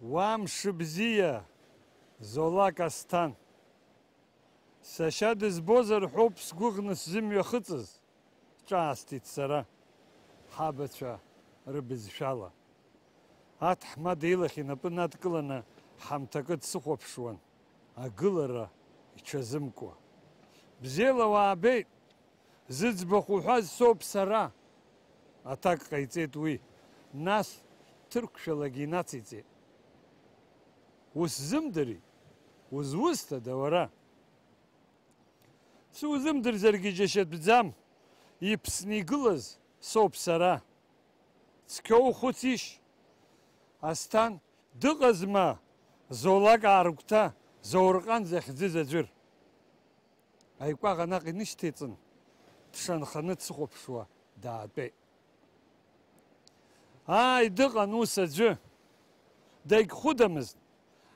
Уамшибзия, Золак Астан. Сашьа дызбозар ҳәоуп сгәыӷны сзымҩахыҵыз, ҿаасҭит сара, ҳабацәа рыбызшәала. Аҭаҳмада илахь инапы надкыланы ҳамҭакы дсыхәаԥшуан, агылара иҽазымкуа. Бзиала уаабеит, зыӡбахә уҳәаз соуп сара. Аҭак ҟаиҵеит уи, нас ҭырқәшәалагьы инациҵеит. Усзымдыри, узусҭада уара? Сузымдырзаргьы џьашьатәӡам, иԥсны игылаз соуп сара. Цқьа ухәыцишь, Асҭан дыҟазма Золак ааргәҭа Заурҟан захьӡыз аӡәыр. Аикәаӷ наҟ инышьҭеиҵан, дшанханы дсыхәаԥшуа даатәеит. Ааи, дыҟан ус аӡәы, дагьхәыдамызт,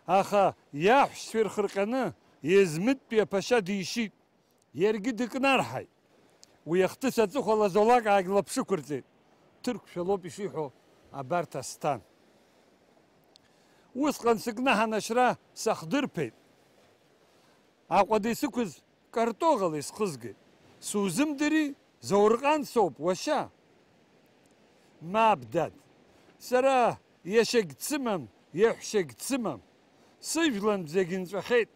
аха иаҳәшьцәа ирхырҟьаны Езмыттәи аԥашьа дишьит, иаргьы дыкнарҳаит. Уи ахҭыс аҵыхәала Золак ааглаԥшықәырҵеит. Ҭырқәшәалоуп ишиҳәо абарҭ Асҭан. Усҟан сыкнаҳан ашьра сахдырԥеит. Аҟәада исықәыз картоӷала исхызгеит. Сузымдыри, Заурҟан соуп, уашьа. Мап, дад, сара иашьагь дсымам, иаҳәшьагь дсымам. Сыжәлантә зегь нҵәахьеит.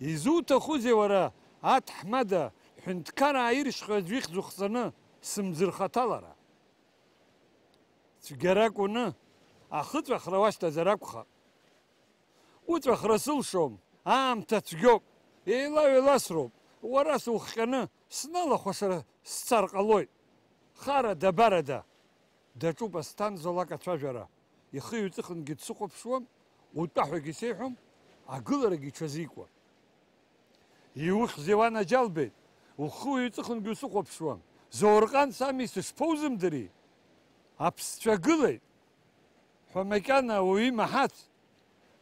Изуҭахузеи уара, аҭаҳмада, ҳәынҭқар ааиршьха аӡәы ихьӡ ухҵаны сымӡырхаҭалара? Цәгьарак уны, ахыҵәахра уашьҭазар акәхап. Уҵәахра сылшом, аамҭа цәгьоуп, еилаҩ-еиласроуп. Уара сухҟьаны сналахәашара сцар ҟалоит. Харада, барада. Даҿуп Асҭан Золак ацәажәара. Ихы ҩҵыхынгьы дсыхәаԥшуам, утәаҳәагьы сеиҳәом, агыларагьы иҽазикуа. Иухьзеи уанаџьалбеит, ухы ҩҵыхынгьы усыхәаԥшуам. Заурҟан сами сышԥоузымдыри? Аԥсцәа гылеит. Ҳәа макьана уаҩы имаҳац.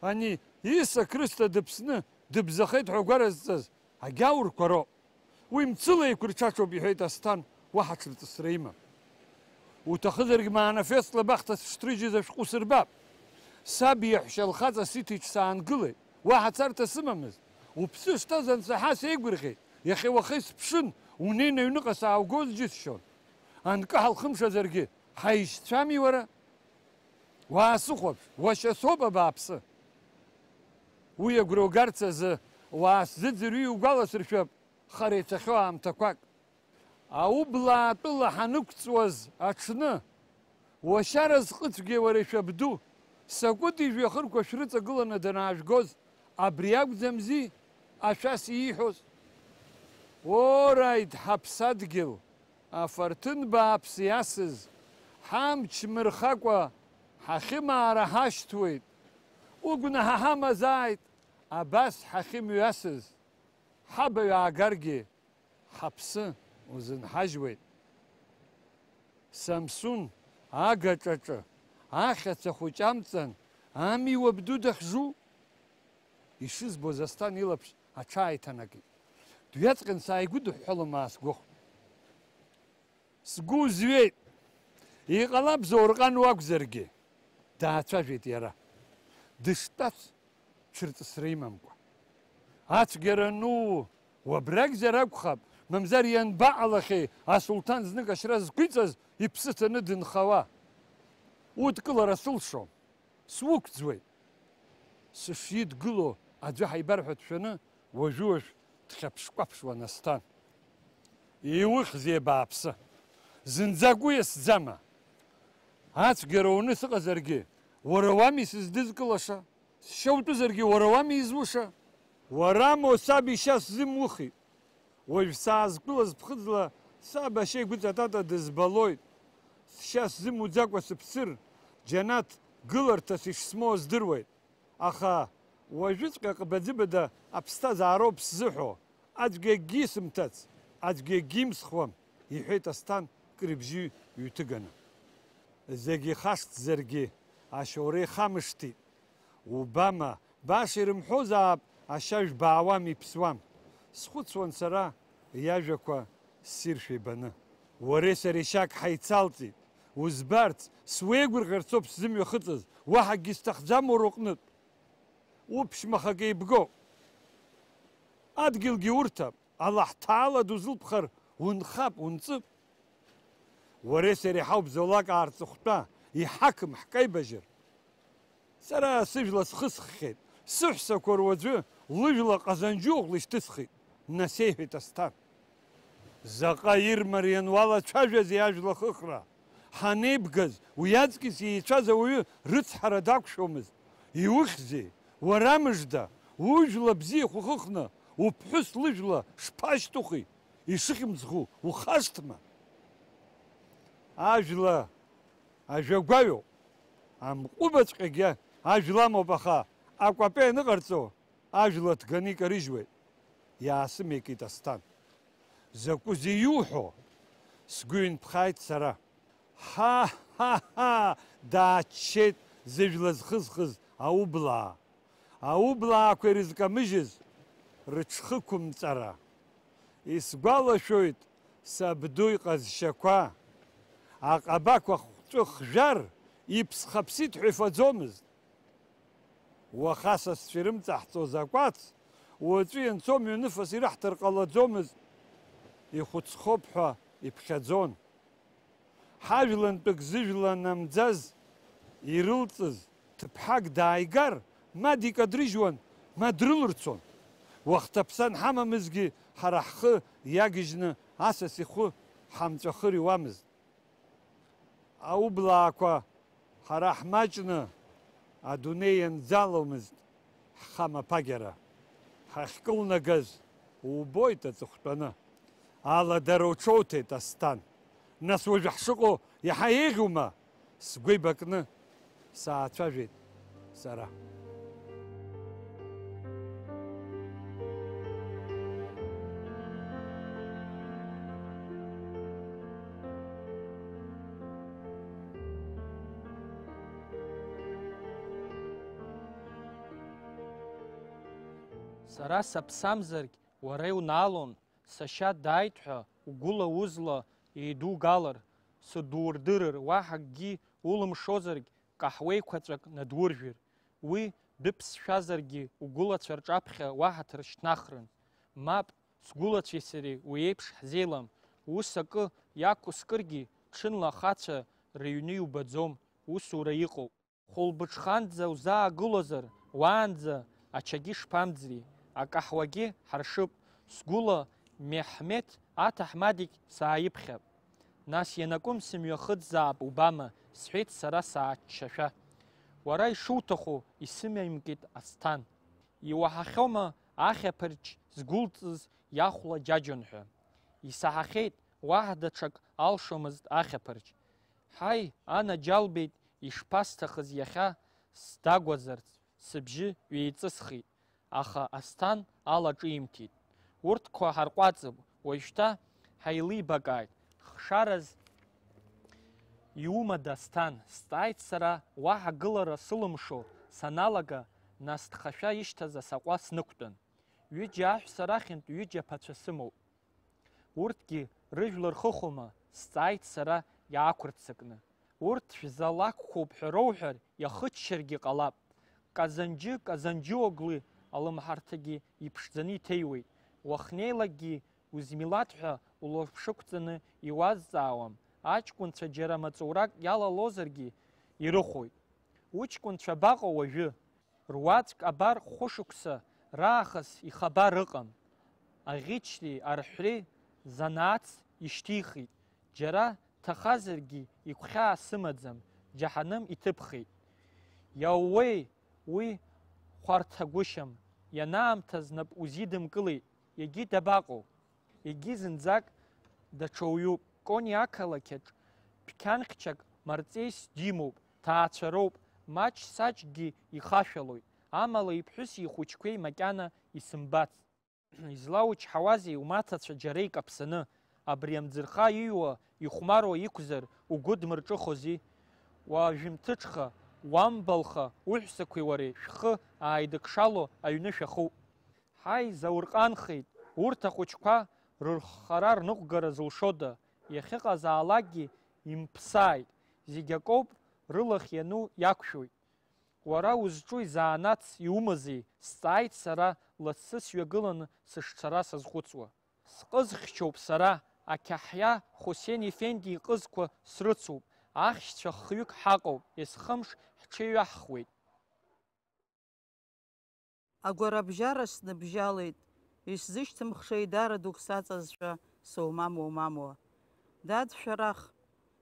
Ани Иса Крысҭа дыԥсны дыбзахеит ҳәа гәаразҵаз агьаурқәа роуп. Уи мцыла еиқәырҽаҽоуп, иҳәеит Асҭан, уаҳа ҽырҵысра имам. Уҭахызаргьы манафестла бахҭа сышҭрыжьыз ашәҟәы сырбап. Саб иаҳәшьа лхаҵа сиҭеиҿ саангылеит. Уаҳа царҭа сымамызт. Уԥсы шҭаз ансаҳа сеигәырӷьеит. Иахьа уахеи сԥшын, унеины аҩныҟа сааугоз џьысшьон. Анкы ҳалхымшазаргьы ҳаишьцәами уара? Уаасыхәаԥш, уашьа соуп абааԥсы. Уи агәра угарц азы уаасзыӡырҩи угәаласыршәап хара ицахьоу аамҭақәак. Аублаатәыла ҳанықәҵуаз аҽны, уашьа разҟыцәгьы уара ишәабду, сакәыти жәҩахырқәа шәрыҵагыланы данаажәгоз, абри акәӡамзи ашәас ииҳәоз? Ораид, ҳаԥсадгьыл, афарҭын бааԥс иасыз, ҳамч мырхакәа ҳахьымаара ҳашьҭуеит. Угәнаҳа ҳамазааит, абас ҳахьымҩасыз. Ҳабаҩ аагаргьы ҳаԥсы узынҳажьуеит. Самсун агаҿаҿы ахьаца хәыҷ амҵан, ами уабду дахьжу? Ишызбоз Асҭан илаԥш аҽааиҭанакит. Дҩаҵҟьан сааигәыдыҳәҳәалома аасгәахәт. Сгәы узҩеит. Иҟалап Заурҟан уакәзаргьы, даацәажәеит иара. Дыштәац ҽырҵысра имамкәа. Ацәгьара ну, уабракзар акәхап, мамзар ианбаҟалахьеи асулҭан знык ашьра зқәиҵаз иԥсы ҭаны дынхауа. Удкылара сылшом, суқәӡуеит. Сышидгыло аӡәы ҳаибар ҳәа дшәаны, уажәы-уажә дхьаԥшкәаԥшуан Асҭан. Иухьзеи бааԥсы, зынӡак уиасӡама? Ацәгьара уны сыҟазаргьы, уара уами сыздызкылаша, сшьаутәызаргьы уара уами изуша. Уарамо саб ишьа сзымухит. Уажә саазқәылаз ԥхыӡла саб ашьа игәыҵатата дызбалоит. Сшьа сзымуӡакәа сыԥсыр, џьанаҭ гыларҭас ишсмоу здыруеит. Аха уажәыҵәҟьа ҟыбаӡыбада аԥсҭазаароуп сзыҳәо, аӡәгьы акгьы исымҭац, аӡәгьы акгьы имсхуам, иҳәеит Асҭан кырбжьы ҩҭыганы. Зегь ихашҭзаргьы ашьоура ихамышҭит. Убама, баша ирымҳәозаап, ашьа жәбаауам, иԥсуам. Схәыцуан сара иажәақәа ссиршәа ибаны. Уареи сареи шьак ҳаицалҵит. узбарц, суеигәырӷьарцоуп сзымҩахыҵыз, уаҳагьы исҭахӡам уара уҟнытә. Уԥшәмахак еибго. Адгьылгьы урҭап, Аллаҳ ҭаала дузылԥхар, унхап, унҵып. Уареи сареи ҳауп золак аарҵыхәтәа, иҳақым ҳкаибажьыр. Сара сыжәла схысххьеит, сыҳәсақәа руаӡәы лыжәла ҟазанџьыҟәла ишьҭысхит, насеиҳәеит Асҭан. Заҟа ирмариан уалацәажәази ажәла хыхра. Ҳанеибгаз, уи аҵкьыс иеицәаз ауаҩы рыцҳара дақәшәомызт. Иухьзеи, уара мыжда, ужәла бзиахә ухыхны, уԥҳәыс лыжәла шԥашьҭухи, ишыхьымӡӷу ухашҭма? Ажәла ажәагәаҩоуп, амҟәыбаҵәҟьагьы ажәла амоуп, аха акәапеи аныҟарҵо, ажәла ҭганы икарыжьуеит. Иаасымеикит Асҭан. Закәызеи иуҳәо? Сгәы ҩынтәхааит сара. Ҳа, дааччеит зыжәла зхызхыз аублаа. Аублаақәа ирызкамыжьыз рыҽхықәымҵара. Исгәалашәоит сабду иҟазшьақәа. Аҟабақәа хәҵәы хжәар, иԥсхаԥсит ҳәа ифаӡомызт. Уаха сасцәа ирымҵаҳҵоз акәац, уаҵәы ианцо мҩаныфас ираҳҭар ҟалаӡомызт. Ихәыцхоуп ҳәа иԥхьаӡон. Ҳажәлантәык зыжәла намӡаз ирылҵыз ҭыԥҳак дааигар, ма дикадрыжьуан, ма дрылырцон. Уахҭаԥсан ҳамамызгьы ҳара ҳхы иагыжьны асас ихәы ҳамҵәахыр иуамызт. Аублаақәа ҳара ҳмаҷны адунеи ианӡаломызт ҳхамаԥагьара. Ҳахькылнагаз убоит аҵыхәтәаны. Аладара уҽоуҭеит Асҭан. Нас уажә ҳшыҟоу иаҳа еиӷьума? Сгәы еибакны саацәажәеит сара. Сара саԥсамзаргь, уара иунаалон, сашьа дааит ҳәа угәыла-узла еидугалар, сыдурдырыр, уаҳа акгьы улымшозаргь, каҳуеиқәаҵәак надуржәыр. Уи дыԥсшәазаргьы угәылацәа рҿаԥхьа уаҳа ҭыршьҭнахрын. Мап, сгәылацәеи сареи уи еиԥш ҳзеилам. Ус акы иақәскыргьы, ҽынла ахацәа рыҩны иубаӡом, усура иҟоуп. Хәылбыҽханӡа узаагылозар, уаанӡа ачагьы шԥамӡри, акаҳуагьы ҳаршып. Сгәыла Меҳмеҭ аҭаҳмадик сааиԥхьап. Нас ианакәым сымҩахыҵзаап убама, сҳәеит сара сааччашәа. Уара ишуҭаху исымаимкит Асҭан. Иуаҳахьома ахьаԥарч згәылҵыз иахәла џьаџьон ҳәа. Исаҳахьеит, уаҳа даҽак алшомызт ахьаԥарч. Ҳаи, анаџьалбеит, ишԥасҭахыз иахьа сдагәазарц, сыбжьы ҩеиҵысхит, аха Асҭан алаҿимҭит. Урҭқәа ҳарҟәаҵып, уажәшьҭа ҳаилибакааит. Хшараз иумада Асҭан? Сҵааит сара, уаҳа гылара сылымшо саналага, нас дхашәа ишьҭаз асаҟәа снықәтәан. Ҩыџьа аҳәса рахьынтә ҩыџьа ԥацәа сымоуп. Урҭгьы рыжәла рхыхума? Сҵааит сара иаақәырццакны. Урҭ шәзалакәқәоуп ҳәа роуҳәар, иахыччаргьы ҟалап. Казанџьыоглы алымҳарҭагьы иԥшӡаны иҭеиуеит. Уахнеилагьы узмилаҭ ҳәа улаԥшықәҵаны иуазҵаауам. Аҷкәынцәа џьара маҵурак иалалозаргьы ирыхәоит. Уҷкәынцәа абаҟоу уажәы? Руаӡәк абар хәышықәса раахыс ихабар ыҟам. Аӷьычреи арҳәреи занааҭс ишьҭихит. Џьара ҭахазаргьы игәхьаа сымаӡам, џьаҳаным иҭыԥхеит. Иаууеи, уи хәарҭагәышьам. Ианаамҭаз нап узидымкылеит. Егьи дабаҟоу? Егьи зынӡак даҽауҩуп. Кони ақалақьаҿ ԥқьанхьчак марҵеис димоуп, ҭаацәароуп, маҷ-саҷгьы ихашәалоит. Амала иԥҳәыси ихәыҷқәеи макьана исымбац. Излаучҳауазеи умаҭацәа џьара икаԥсаны? Абри амӡырха иҩуа, ихәмаруа иқәзар, угәы дмырҿыхози? Уажәымҭыҽха, уамбалха, уҳәсақәеи уареи шәхы ааидыкшало аҩны шәахуп. Ҳаи, заурҟанхеит, урҭ ахәыҷқәа рырххара рныҟәгара зылшода? Иахьыҟазаалакгьы имԥсааит. зегь акоуп рылахь иану иақәшәоит. Уара узҿу изаанац иумази, сҵааит сара лассы сҩагыланы сышцара сазхәыцуа. Сҟызхьчоуп сара, ақьаҳиа Хусен Ефенди иҟызқәа срыцуп, ахьшьцәа хҩык ҳаҟоуп, есхымш ҳҽеиҩаҳхуеит. Агәарабжьара сныбжьалеит, исзышьҭымхша идара дук саҵазшәа соумам-умамуа. Дад Шәарах,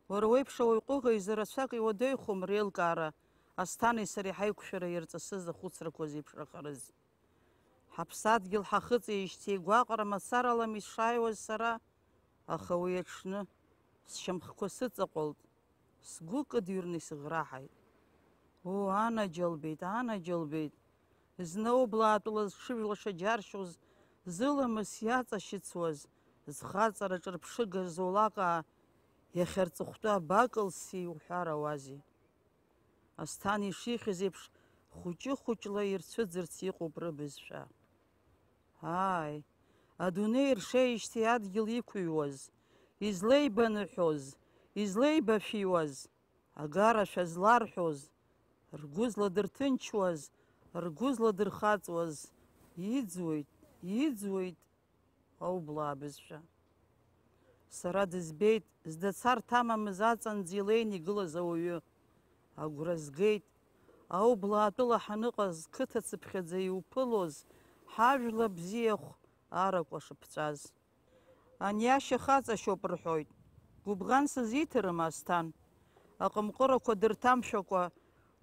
уара уеиԥш ауаҩ ҟәыӷа изы-рацәак иуадаҩхом реилкаара, Асҭани сареи ҳаиқәшәара ирҵысыз ахәыцрақәа зеиԥшрахарыз. Ҳаԥсадгьыл ҳахыҵеижьҭеи гәаҟра мацаралам ишааиуаз сара, аха уи аҽны сшьамхқәа сыҵаҟәалт, сгәы кыдҩрны исыӷраҳаит. Анаџьалбеит, анаџьалбеит, зны Аублаатәыла зҽыжәлаша џьаршьоз, зыламыс иаҵашьыцуаз, зхаҵараҿ рԥшыга золаҟаа, иахьа рҵыхәтәа абакылси уҳәарауазеи. Асҭан ишихьыз еиԥш хәыҷы-хәыҷла ирцәыӡырц иҟоуп рыбызшәа. Адунеи ршеижьҭеи адгьыл иқәыҩуаз, излеибаныҳәоз, излеибашәиуаз, агарашәа зларҳәоз, ргәы зладырҭынчуаз, ргәы зладырхаҵуаз, иӡуеит, иӡуеит Аублаа бызшәа. Сара дызбеит, здацарҭа амамыз аҵанӡа илеин игылаз ауаҩы. Агәра згеит, Аублаатәыла ҳаныҟаз қыҭа цыԥхьаӡа иуԥылоз, ҳажәла бзиахә аракәа шыԥҵәаз. Ани ашьа хаҵашьоуп рҳәоит, гәыбӷан сызиҭарым Асҭан. Аҟымҟырақәа дырҭамшәакәа,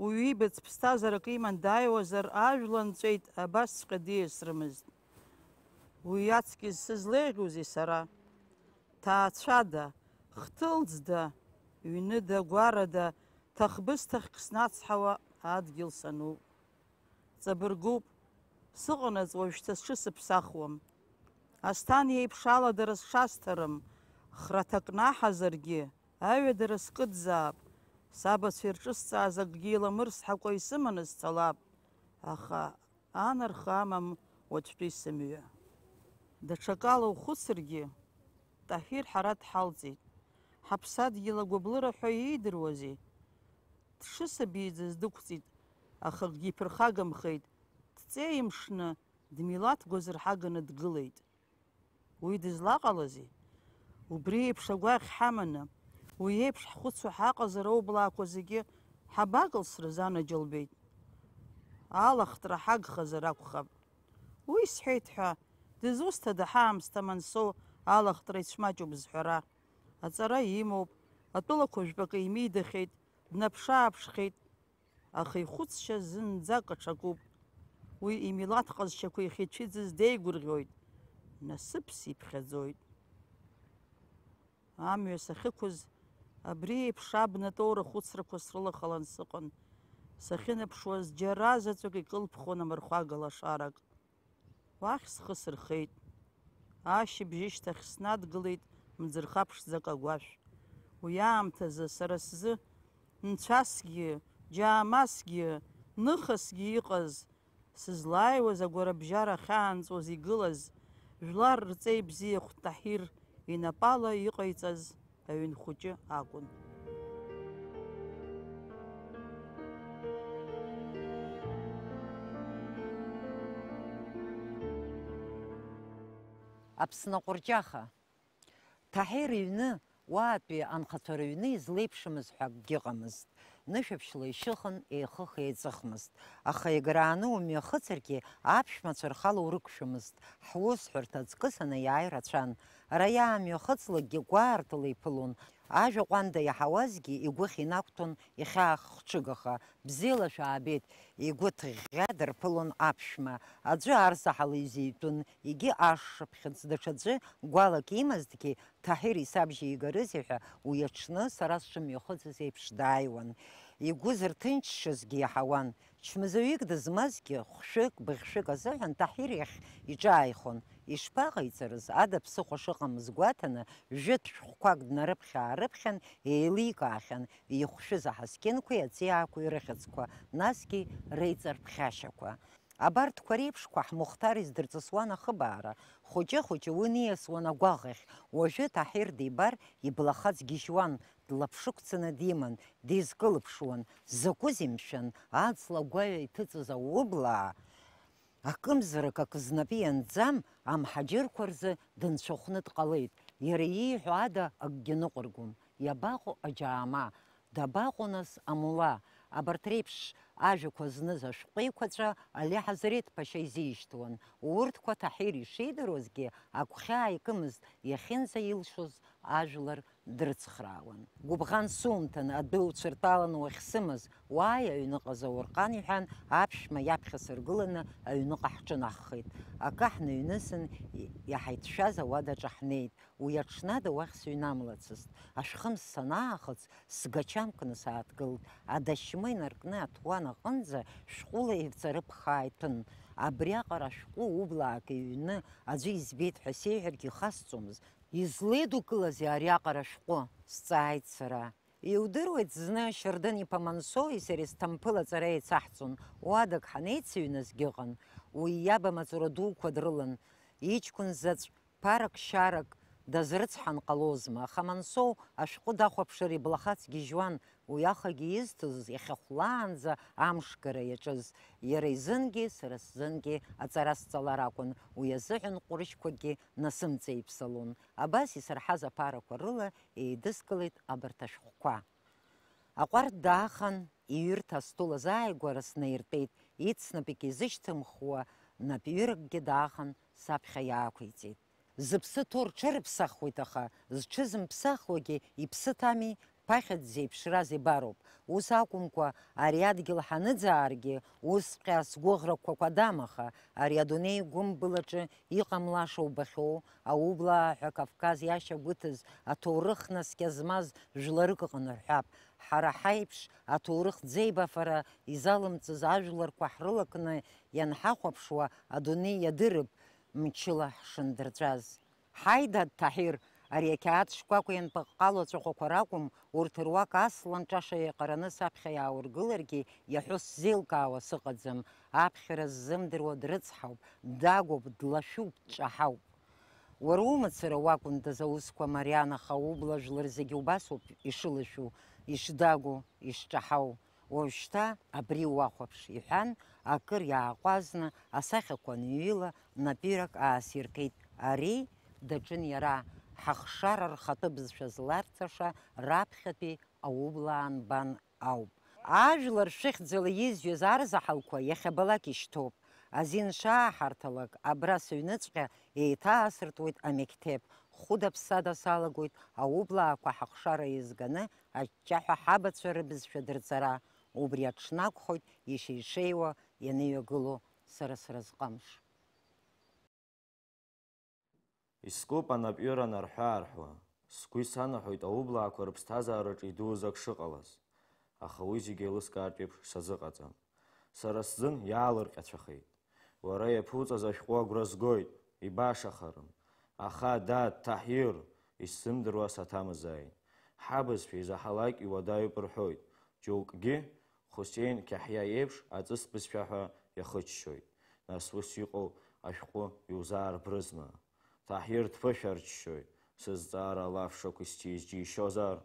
уаҩ ибац ԥсҭазаарак иман дааиуазар, ажәла нҵәеит, абасҵәҟьа диасрымызт. Уи аҵкьыс сызлеиӷьузеи сара? Ҭаацәада, хҭылҵда, ҩныда, гәарада, ҭахбысҭахьк снацҳауа адгьыл сануп. Ҵабыргуп, сыҟанаҵ уажәшьҭа сҽы сыԥсахуам. Асҭан иеиԥш аладара сшасҭарым, храҭак наҳазаргьы, аҩадара скыдзаап, сабацәа ирҿысҵааз акгьы иламырсҳакәа исыманы сцалап, аха анарха амам уаҵәтәи сымҩа. Даҽакала ухәыцыргьы, Таҳир ҳара дҳалҵит. Ҳаԥсадгьыл агәаблыра ҳәа иидыруазеи? Дшысабиӡаз дықәҵит, аха акгьы иԥырхагамхеит, дҵеимшны, дмилаҭ гәазырҳаганы дгылеит. Уи дызлаҟалазеи? Убри еиԥш агәаӷь ҳаманы, уи еиԥш ҳхәыцуа ҳаҟазар Аублаақәа зегьы ҳабакылсрыз анаџьалбеит. Алахтра ҳагхазар акәхап. Уи сҳәеит ҳәа, дызусҭада ҳаамсҭа Мансоу алахтра ицәмаҷуп зҳәара. Аҵара имоуп, атәылақәа жәпак имидахьеит, днаԥшы-ааԥшхьеит, аха ихәыцшьа зынӡак аҽакуп. Уи имилаҭ ҟазшьақәа ихицәыӡыз деигәырӷьоит, насыԥс иԥхьаӡоит. Амҩа сахьықәыз, абри еиԥш абнатоура хәыцрақәа срылахалан сыҟан. Сахьынаԥшуаз џьара заҵәык икылԥхон амырхәага лашарак. Уахь схы сырхеит. Ашьыбжьышьҭахь снадгылеит мӡырха ԥшӡак агәашә. Уи аамҭазы сара сзы нцәасгьы, џьаамасгьы, ныхасгьы иҟаз, сызлааиуаз агәарабжьара ахьаанҵуаз игылаз, жәлар рҵеи бзиахә Таҳир инапала иҟаиҵаз аҩн хәыҷы акәын. Аԥсны ҟәырҷаха, Таҳир иҩны, уаатәи анхацәа рыҩны излеиԥшымыз ҳәа акгьы ыҟамызт. Нышәаԥшьла ишьыхын, еихых-еиҵыхмызт. Аха играаны умҩахыҵыргьы, аԥшәмацәа рхала урықәшәомызт. Ҳусҳәарҭа аҵкыс анааи рацәан. Ара иаамҩахыҵлакгьы гәаартыла иԥылон. Ажәа ҟәанда иаҳауазгьы игәыхь инақәҭәон ихьааххҽыгаха. Бзиала шәаабеит, игәы ҭыӷьӷьа дырԥылон аԥшәма. Аӡәы арсаҳала изитәын, егьи ашшыԥхьыӡ, даҽаӡәы гәалак имазҭгьы, Таҳир исабжьы игарызеи ҳәа, уи аҽны сара сшымҩахыҵыз еиԥш дааиуан. Игәы зырҭынчшазгьы иаҳауан. Чмазаҩык дызмазгьы хәшәык, быӷьшәык азыҳәан Таҳир иахь иҿааихон. Ишԥаҟаиҵарыз, ада ԥсыхәа шыҟамыз гәаҭаны, жәытә шәҟәқәак днарыԥхьаа-рыԥхьан, еиликаахьан ихәшәыз аҳаскьынқәеи аҵиаақәеи рыхьыӡқәа, насгьы реиҵарԥхьашьақәа. Абарҭқәа реиԥшқәа ҳмухтар издырҵысуан ахыбаара, хәыҷы-хәыҷы уи ниасуан агәаӷ ахь. Уажәы Таҳир дибар иблахаҵ гьежьуан, длаԥшықәҵаны диман, дизкылԥшуан. Закәызеи мшәан, аҵла гәаҩа иҭыҵыз аублаа акымзарак акы знапы ианӡам, амҳаџьырқәа рзы дынцәахәны дҟалеит. Иара ииҳәо ада акгьы ныҟәыргом. Иабаҟоу аџьаама, дабаҟоу нас амула? Абарҭ реиԥш ажәақәа зныз ашәҟәеиқәаҵәа Али Ҳазрет ԥашьа изишьҭуан. Урҭқәа Таҳир ишеидаруазгьы агәхьаа икымызт, иахьынӡаилшоз ажәлар дрыцхраауан. Гәыбӷан сумҭан, адәы уцәырталаны уахьсымаз, уааи аҩныҟа Заурҟан иҳәан, аԥшәма иаԥхьа сыргыланы аҩныҟа ҳҿынаҳхеит. Акы ҳныҩнысын, иҳаиҭшәаз ауадаҿы ҳнеит. Уи аҽнада уахь сыҩнамлацызт. Ашәхымс санаахыҵ, сгачамкны сааҭгылт. Адашьма инаркны аҭуан аҟынӡа шәҟәыла еивҵары ԥхаа иҭәын. Абриаҟара ашәҟәы ублаак иҩны аӡәы избеит ҳәа сеиҳәаргьы ихасҵомызт. Излеидукылазеи ариаҟара ашәҟәы? Сҵааит сара. Иудыруеит, зны Шьардын-иԥа Мансоуи сареи Сҭампыл аҵара еицаҳҵон. Уадак ҳанеицыҩназгьы ыҟан. Уи иаб амаҵура дуқәа дрылан. Иҷкәын заҵә ԥарак-шьарак дазрыцҳан ҟалозма. Аха Мансоу ашәҟәы дахәаԥшыр иблахаҵ гьежьуан. Уиахагьы изҭоз иахьахәлаанӡа амшгара иаҿыз. Иара изынгьы, сара сзынгьы аҵара сҵалар акәын. Уи азыҳәан ҟәрышьқәакгьы насымҵеиԥсалон. Абас исырҳаз аԥарақәа рыла еидыскылеит абарҭ ашәҟәқәа. Аҟәардә даахан, иҩырҭа астол азааигәара снаиртәеит. Ицнапык изышьҭымхуа напҩыракгьы даахан, саԥхьа иаақәиҵеит. Зыԥсы ҭоу рҽырыԥсахуеит, аха зҽызымԥсахуагьы иԥсы ҭами, ԥахьа дзеиԥшраз ибароуп. Ус акәымкәа, ари адгьыл ҳаныӡааргьы, усҟьа сгәыӷрақәа кәадамаха, ари адунеи гәымбылаҿы иҟамлаша убахьоу, аублаа ҳәа Кавказ иашьагәыҭыз аҭоурых наскьа змаз жәларык ыҟан рҳәап. Ҳара ҳаиԥш аҭоурых ӡеибафара изалымҵыз ажәларқәа ҳрылакны ианҳахәаԥшуа адунеи иадырып мчыла ҳшындырҵәаз. Ҳаи, дад Таҳир, ари ақьаад шкәакәа ианпыҟҟало аҵәаҟәақәа ракәым, урҭ руак аслан ҿаша иаҟараны саԥхьа иааургыларгьы иаҳәо сзеилкаауа сыҟаӡам. Аԥхьара ззымдыруа дрыцҳауп, дагәоуп, длашәуп, дҿаҳауп. Уара умацара уакәындаз аусқәа мариан, аха аублаа жәлар зегьы убасоуп ишылашәу, ишдагәу, ишҿаҳау. Уажәшьҭа абри уахәаԥш, иҳәан, акыр иааҟәазны асахьақәа ныҩыла напирак аасиркит. Ари, даҿын иара, ҳахшара рхатәы бызшәа зларҵаша раԥхьатәи аублаа нбан ауп. Ажәлар шәыхьӡала изҩыз арзаҳалқәа иахьабалак ишьҭоуп. Азин шааҳарҭалак, абра сыҩныҵәҟьа еиҭаасыртуеит амектеп. Хәыда-ԥсада салагоит аублаақәа ҳахшара изганы аҷҷаҳәа ҳабацәа рыбызшәа дырҵара. Убри аҽнакәхоит ишеишеиуа ианыҩагыло сара сразҟамш. Искуп анапҩыра нарҳәы-аарҳәуа. Сгәы исанаҳәоит аублаақәа рыԥсҭазаараҿы идууз ак шыҟалаз. Аха уи зегьы еилыскаартә еиԥш сазыҟаҵам. Сара сзын иаалырҟьацәахеит. Уара иаԥуҵаз ашәҟәы агәра згоит, ибашахарым. Аха, дад Таҳир, исзымдыруа саҭамызааит. Ҳабызшәа изаҳалак иуадаҩуп рҳәоит. Џьоукгьы Хусеин Қьаҳиа еиԥш аҵыс бызшәа ҳәа иахыччоит. Нас ус иҟоу ашәҟәы иузаарбрызма? Таҳир дԥышәарччоит. Сызҵаара алафшақә исҭиз џьишьозар.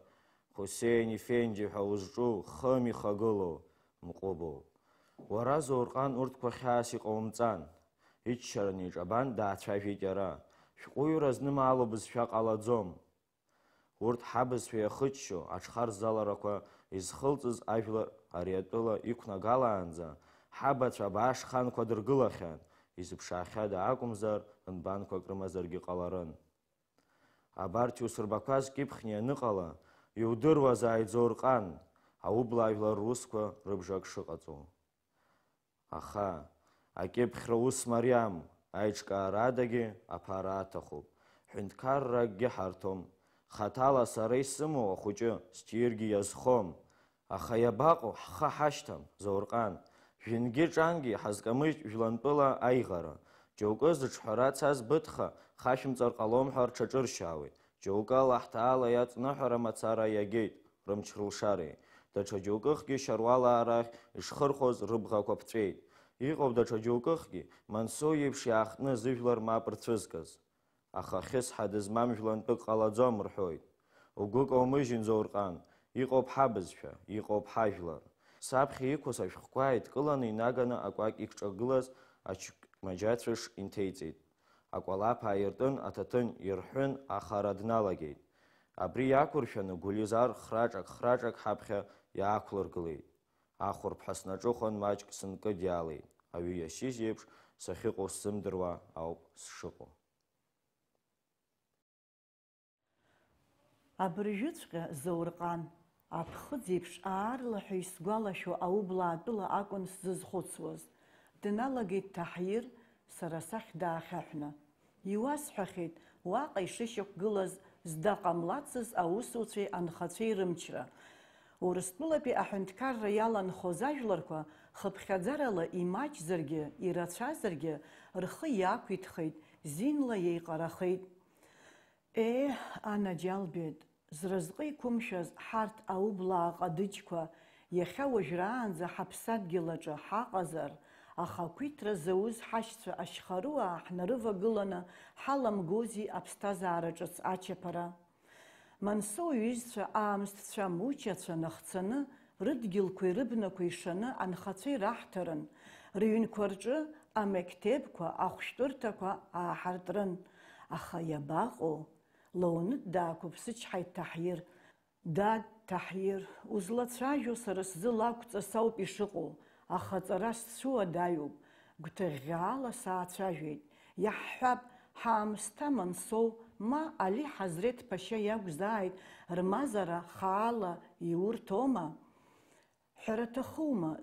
Хусеин Ефенди ҳәа узҿу хым ихагылоу мҟәыбоуп. Уара Заурҟан урҭқәа хьаас иҟаумҵан. Иччараны иҿабан даацәажәеит иара. Шәҟәыҩра знымаало бызшәа ҟалаӡом. Урҭ ҳабызшәа иахыччо аҽхарзаларақәа изхылҵыз ажәлар ари атәыла иқәнагалаанӡа ҳабацәа абааш ханқәа дыргылахьан, изыԥшаахьада акәымзар нбанқәак рымазаргьы ҟаларын. Абарҭ иусырбақәаз кьыԥхьны ианыҟала, иудыруазааит Заурҟан, аублаа жәлар русқәа рыбжак шыҟаҵоу. Аха, акьыԥхьра ус мариам, аиҿкаарадагьы аԥара аҭахуп. Ҳәынҭқарра акгьы ҳарҭом. Хаҭала сара исымоу ахәыҷы сҭиргьы иазхом. Аха иабаҟоу ҳхы ҳашьҭам, Заурҟан. Жәынгьы ҿангьы ҳазкамыжьт жәлантәыла аиӷара. Џьоукы зыҿҳәара цаз быҭха хашәымҵар ҟалом ҳәа рҽаҿыршьаауеит. Џьоукы Аллаҳ-Таала иаҵныҳәара мацара иагеит рымч рылшареи. Даҽа џьоукыхгьы шьаруалаа рахь ишхырхәоз рыбӷақәа ԥҵәеит. Иҟоуп даҽа џьоукыхгьы, Мансоу иеиԥш иаахтны зыжәлар мап рцәызкыз. Аха хьысҳа дызмам жәлантәык ҟалаӡом рҳәоит. Угәы каумыжьын, Заурҟан, иҟоуп ҳабызшәа, иҟоуп ҳажәлар. Саԥхьа иқәыз ашәҟәқәа ааидкыланы инаганы акәакь икҿагылаз ачмаџьацәыш инҭеиҵеит. Акәалаԥ ааиртын, аҭаҭын ирҳәын, ахара дналагеит. Абри иақәыршәаны Гулизар храҿак ҳаԥхьа иаақәлыргылеит. Ахәырбҳа снаҿыхон маҷк сынкыдиаалеит. Аҩы иасиз еиԥш сахьыҟоу сзымдыруа ауп сшыҟоу. Абыржәыҵәҟьа, Заурҟан, аԥхыӡ еиԥш аарлаҳәа исгәалашәо аублаатәыла акәын сзызхәыцуаз. Дналагеит Таҳир сара сахь даахьаҳәны. Иуасҳәахьеит уаҟа ишышьақәгылаз зда ҟамлацыз аусуцәеи анхацәеи рымчра. Урыстәылатәи аҳәынҭқарра иаланхоз ажәларқәа хыԥхьаӡарала имаҷзаргьы, ирацәазаргьы рхы иақәиҭхеит, зинла иеиҟарахеит. Анаџьалбеит, зразҟы иқәымшәаз ҳарҭ аублаа ҟадыџьқәа иахьа уажәраанӡа ҳаԥсадгьыл аҿы ҳаҟазар, ахақәиҭра зауз ҳашьцәа ашьхаруаа ҳнарывагыланы ҳаламгози аԥсҭазаара ҿыц ачаԥара. Мансоу иҩызцәа аамсҭцәа мучацәа нахцаны, рыдгьылқәеи рыбнақәа ишаны анхацәа ираҳҭарын, рыҩнқәа рҿы амектебқәа, ахәшәтәырҭақәа ааҳартрын. Аха иабаҟоу? Лоунытә даақәыԥсычҳаит Таҳир. Дад, Таҳир, узлацәажәо сара сзы лакәҵас ауп ишыҟоу, аха ҵара сцәуадаҩуп. Гәҭыӷьӷьаала саацәажәеит. Иаҳҳәап, ҳаамсҭа Мансоу ма Али Ҳазрет Ԥашьа иакәзааит рмазара хаала иурҭома? Ҳәара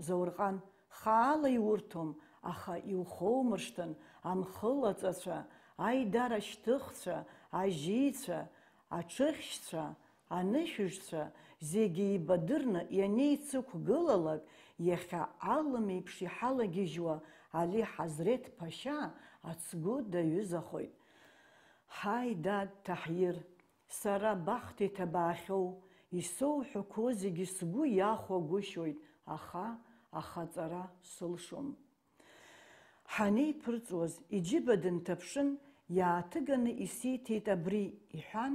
Заурҟан, хаала иурҭом, аха иухоумыршҭын амхылаҵацәа, аидара шьҭыхцәа, ажьицәа, аҽыхьшьцәа, анышәыжьцәа зегьы ибадырны ианеицықәгылалак, иахьа алымеиԥш иҳалагьежьуа Али Ҳазрет Ԥашьа ацгәы даҩызахоит. Ҳаи, дад Таҳир, сара бахҭа иҭабаахьоу, исоуҳәақәо зегьы сгәы иахәагәышьоит, аха ахаҵара сылшом. Ҳанеиԥырҵуаз иџьыба дынҭаԥшын, иааҭыганы исиҭеит абри, иҳәан,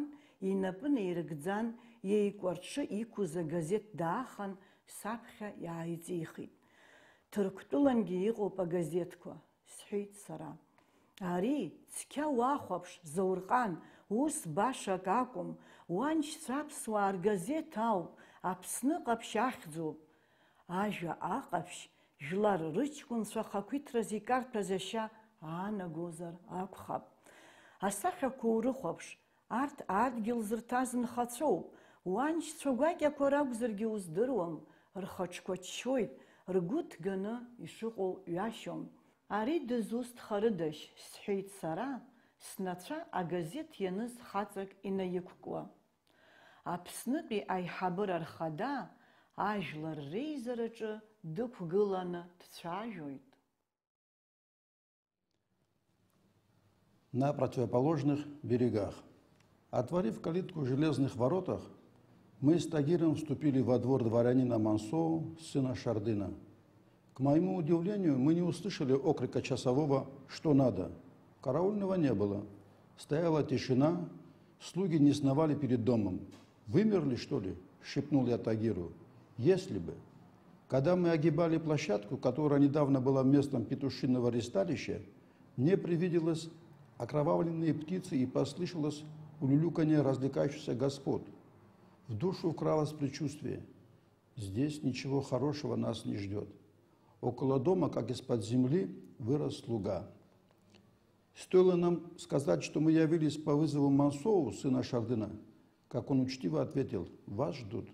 инапы неирыгӡан, иеикәарҽы иқәыз агазеҭ даахан, саԥхьа иааиҵихит. Ҭырқәтәылангьы иҟоуп агазеҭқәа, сҳәеит сара. Ари, цқьа уахәаԥш, Заурҟан, ус башак акәым, уаншьцәа аԥсуаа ргазеҭ ауп, Аԥсны ҟаԥшь ахьӡуп. Ажәа аҟаԥшь, жәлар рыҷкәынцәа хақәиҭраз икарҭәаз ашьа аанагозар акәхап. Асахьақәа урыхәаԥш, арҭ адгьыл зырҭаз нхацәоуп, уаншьцәа гәакьақәа ракәзаргьы уздыруам, рхаҿқәа ччоит, ргәы ҭганы ишыҟоу ҩашьом. Ари дызусҭхарыдашь, сҳәеит сара, снацәа агазеҭ ианыз хаҵак инаиқәкуа. Аԥснытәи аиҳабыра рхада ажәлар реизараҿы дықәгыланы дцәажәоит. На противоположных берегах. Отворив калитку в железных воротах, мы с Тагиром вступили во двор дворянина Мансоу, сына Шардына. К моему удивлению, мы не услышали окрика часового «что надо?». Караульного не было. Стояла тишина, слуги не сновали перед домом. «Вымерли, что ли?» – шепнул я Тагиру. «Если бы». Когда мы огибали площадку, которая недавно была местом петушиного ресталища, мне привиделось окровавленные птицы и послышалось улюлюканье развлекающихся господ. В душу вкралось предчувствие. Здесь ничего хорошего нас не ждет. Около дома, как из-под земли, вырос слуга. Стоило нам сказать, что мы явились по вызову Мансоу, сына Шардына, как он учтиво ответил: «Вас ждут»,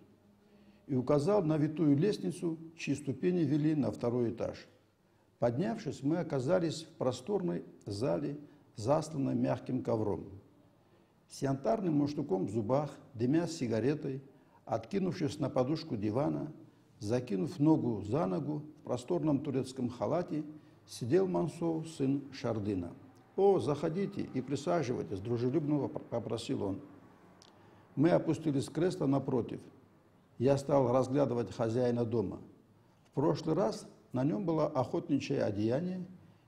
и указал на витую лестницу, чьи ступени вели на второй этаж. Поднявшись, мы оказались в просторной зале, засланной мягким ковром. С янтарным мундштуком в зубах, дымя сигаретой, откинувшись на подушку дивана, закинув ногу за ногу, в просторном турецком халате сидел Мансоу, сын Шардына. «О, заходите и присаживайтесь», – дружелюбно попросил он. Мы опустились в кресло напротив. Я стал разглядывать хозяина дома. В прошлый раз На нем было охотничье одеяние,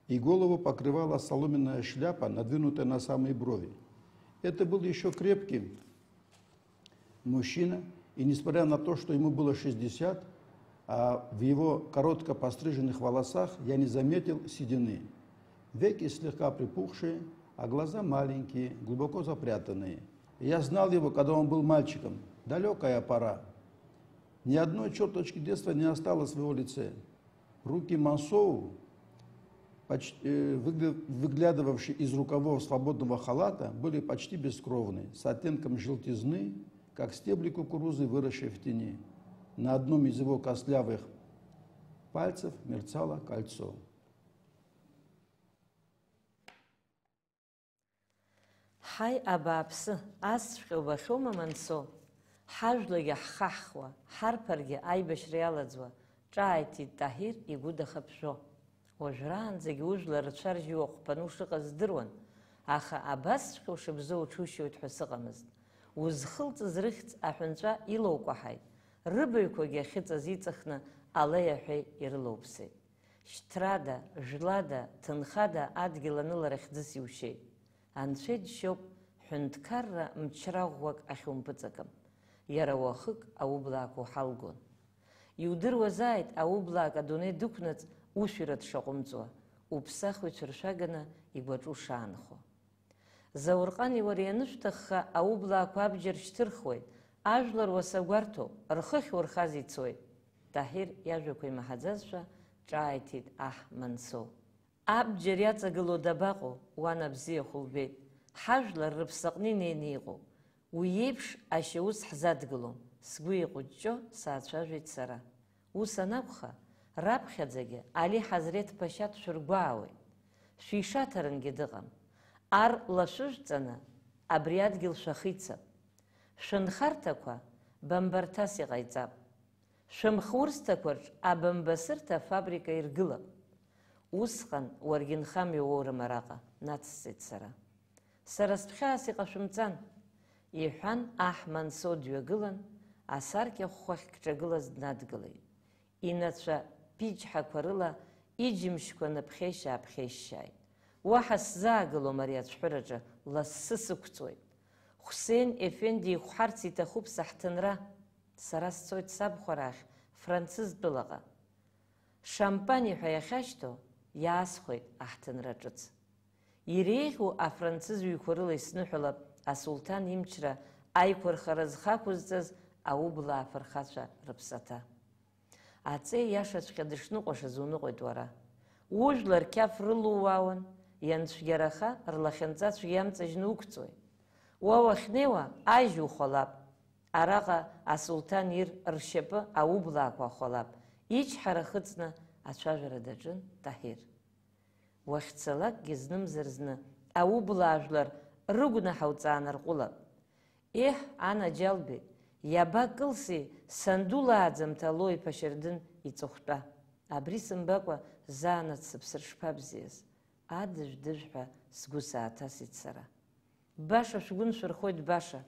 и голову покрывала соломенная шляпа, надвинутая на самые брови. Это был еще крепкий мужчина, и несмотря на то, что ему было 60, а в его коротко постриженных волосах я не заметил седины. Веки слегка припухшие, а глаза маленькие, глубоко запрятанные. Я знал его, когда он был мальчиком. Далекая пора. Ни одной черточки детства не осталось в его лице. Руки Мансоу, выглядывавшие из рукавов свободного халата, были почти бескровны, с оттенком желтизны, как стебли кукурузы, выросшие в тени. На одном из его костлявых пальцев мерцало кольцо. Ҳаи абааԥсы, асҵәҟьа убахьоума Мансо? Ҳажәлагьы ҳхаҳхуа, ҳарԥаргьы аибашьра иалаӡуа, ҿааиҭит Таҳир игәы дахаԥжәо. Уажәраанӡагьы ужәлар рцәаржьы уаҟәԥаны ушыҟаз здыруан, аха абасҵәҟьа ушыбзоу уҽушьуеит ҳәа сыҟамызт. Узхылҵыз рыхьӡ аҳәынҵәа илоукәаҳаит, рыбаҩқәагьы ахьыҵаз иҵахны алеиаҳәеи ирылоуԥсеит. Шьҭрада, жлада, ҭынхада адгьыл анылара хьӡыс иушьеит. Анцәа иџьшьоуп, ҳәынҭқарра мчра ӷәӷәак ахьумпыҵакым. Иара уахык аублаақәа уҳалгон. Иудыруазааит аублаак адунеи дықәнаҵ ушәира дшаҟәымҵуа, уԥсахуацәа ршәаганы игәаҿы ушаанхо. Заурҟани уареи анышәҭахха аублаақәа абџьар шьҭырхуеит, ажәлар уаса гәарҭоуп, рхыхь урхаз ицоит. Таҳир иажәақәа имаҳаӡазшәа ҿааиҭит аҳ Мансо. Абџьар иаҵагыло дабаҟоу, уан абзиахә лбеит, ҳажәлар рыԥсаҟны инеины иҟоуп. Уи еиԥш ашьаус ҳзадгылом, сгәы еиҟәыҷҷо саацәажәеит сара. Ус анакәха, раԥхьаӡагьы Али Ҳазрет Ԥашьа дшәыргәаауеит. Шәишаҭарангьы дыҟам. Ар лашәыжәҵаны абри адгьыл шәахицап. Шәынхарҭақәа бамбарҭас иҟаиҵап. Шәымхурсҭақәаҿ абамбасырҭа афабрика иргылап. Усҟан уаргьы нхамҩа уоурым араҟа, нацсҵеит сара. Сара стәхьаас иҟашәымҵан, иҳәан аҳ Мансо дҩагылан, асаркьа хәхәахь кҿагылаз днадгылеит. Инацәа ԥиџьҳақәа рыла иџьымшьқәа наԥхьеишьаа-ԥхьеишьааит. Уаҳа сзаагылом ари ацәҳәыраҿы, лассы сықәҵуеит. Хәсеин Ефенди ихәҳарц иҭахуп саҳҭынра. Сара сцоит сабхәарахь, Францызтәылаҟа. Шампани ҳәа иахьашьҭоу иаасхәеит аҳҭынра ҿыц. Иреиӷьу афранцызҩқәа рыла исныҳәалап асулҭан имчра аиқәырхара зхақәызҵаз аублаа фырхацәа рыԥсаҭа. Аҵеи иашаҵәҟьа дышныҟәашаз уныҟәеит уара. Ужәлар қьаф рылууаауан, ианцәгьараха рлахьынҵацәгьа иамҵажьны уқәҵуеит. Уа уахьнеиуа ажь ухәалап. Араҟа асулҭан ир ршьапы аублаақәа ахәалап. Ичҳара хыҵны ацәажәара даҿын Таҳир. Уахьцалакгьы знымзар зны аублаа жәлар рыгәнаҳа уҵаанарҟәылап. Еҳ, анаџьалбеит, иабакылси сандулааӡамҭа Алоу-иԥа Шьардын иҵыхәтәа. Абри сымбакәа заанаҵ сыԥсыр шԥабзиаз. Адыжә-дыжәҳәа сгәы сааҭасит сара. Баша шәгәы ншәырхоит, баша.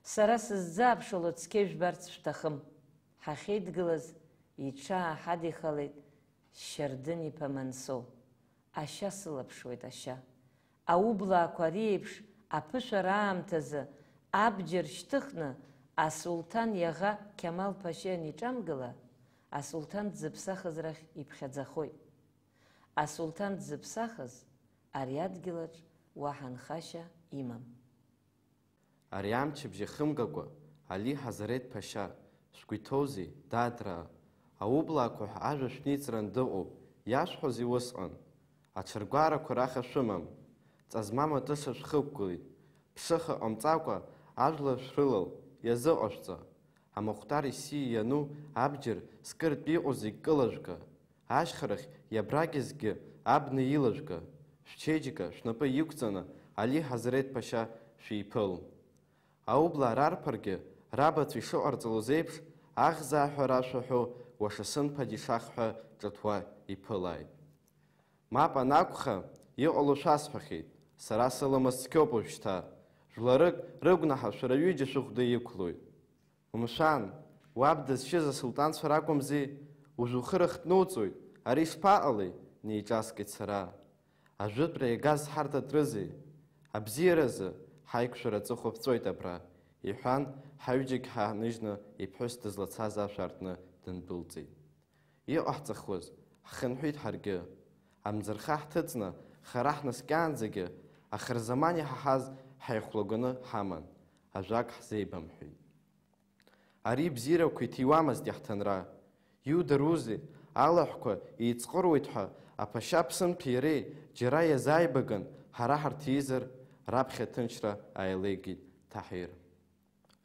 Сара сызӡааԥшыло цқьа ижәбарц шәҭахым. Ҳахьеидгылаз иҽааҳадихалеит Шьардын-иԥа Мансо. Ашьа сылаԥшуеит, ашьа. Аублаақәа ари еиԥш аԥышәара аамҭазы абџьар шьҭыхны асулҭан иаӷа Қьамал Ԥашьа аниҿамгыла, асулҭан дзыԥсахыз рахь иԥхьаӡахоит. Асулҭан дзыԥсахыз ари адгьылаҿ уаҳа нхашьа имам. Ари амчыбжьы хымгакәа, Али Ҳазрет Ԥашьа, шәгәы иҭоузеи, дадраа, аублаақәа ҳәа ажәа шәниҵран дыҟоуп, иашәҳәозеи усҟан? Аҽыргәарақәа раха шәымам, ҵа-змам атыша шәхықәгылеит, ԥшыха ҟамҵакәа ажәлар шәрылал, иазыҟашәҵа. Амахәҭар исии иану абџьар скыртә иҟоу зегь кылажәга, ашьхарахь иабрагьызгьы абна илажәга, шәчеиџьыка шәнапы иқәҵаны Али Ҳазрет Ԥашьа шәиԥыл. Аублаа рарԥаргьы рабацәа ишыҟарҵалоз еиԥш, аӷзааҳәара шәаҳәо Уашасын Падишах ҳәа ҿыҭуа иԥылааит. Мап анакәха, иҟало шәасҳәахьеит, сара сыламыс цқьоуп уажәшьҭа, жәларык рыгәнаҳа шәара ҩыџьа шәыхәда иқәлоит. Умшәан, уаб дызшьыз асулҭанцәа ракәымзи, ужә ухы рыхҭнуҵоит, ари шԥаҟалеи? Неиҿаскит сара. Ажәытәра иагаз ҳарҭатрызеи? Абзиаразы ҳаиқәшәара аҵыхәа ԥҵәоит абра, иҳәан, ҳаҩџьагь ҳааныжьны иԥҳәыс дызлацаз ашә аартны дындәылҵит. Иҟаҳҵахуаз ҳхынҳәит ҳаргьы. Амӡырха ҳҭыҵны, хара ҳнаскьаанӡагьы, ахырзаман иҳаҳаз ҳаихәлагәаны ҳаман, ажәак ҳзеибамҳәеит. Ари бзиарақәа иҭиуамызт иаҳҭынра. Иударузеи, алаҳәқәа еиҵҟыруеит ҳәа, аԥашьа ԥсымҭәи иареи џьара иазааибаган, ҳара ҳарҭизар, раԥхьа ҭынчра ааилеигеит Таҳир.